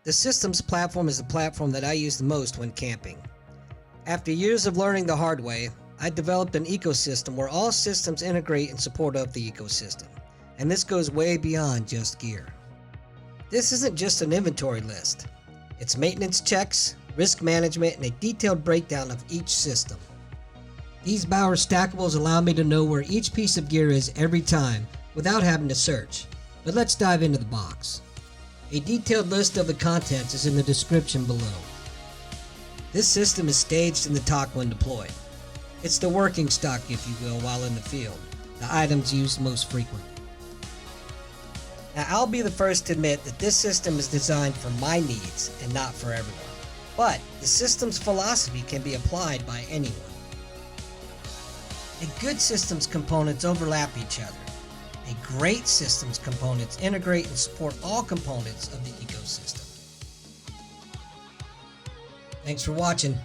The systems platform is the platform that I use the most when camping. After years of learning the hard way, I developed an ecosystem where all systems integrate in support of the ecosystem, and this goes way beyond just gear. This isn't just an inventory list. It's maintenance checks, risk management, and a detailed breakdown of each system. These Bauer stackables allow me to know where each piece of gear is every time without having to search. But let's dive into the box. A detailed list of the contents is in the description below. This system is staged in the TOC when deployed. It's the working stock, if you will, while in the field, the items used most frequently. Now, I'll be the first to admit that this system is designed for my needs and not for everyone. But the system's philosophy can be applied by anyone. A good system's components overlap each other. A great system's components integrate and support all components of the ecosystem. Thanks for watching.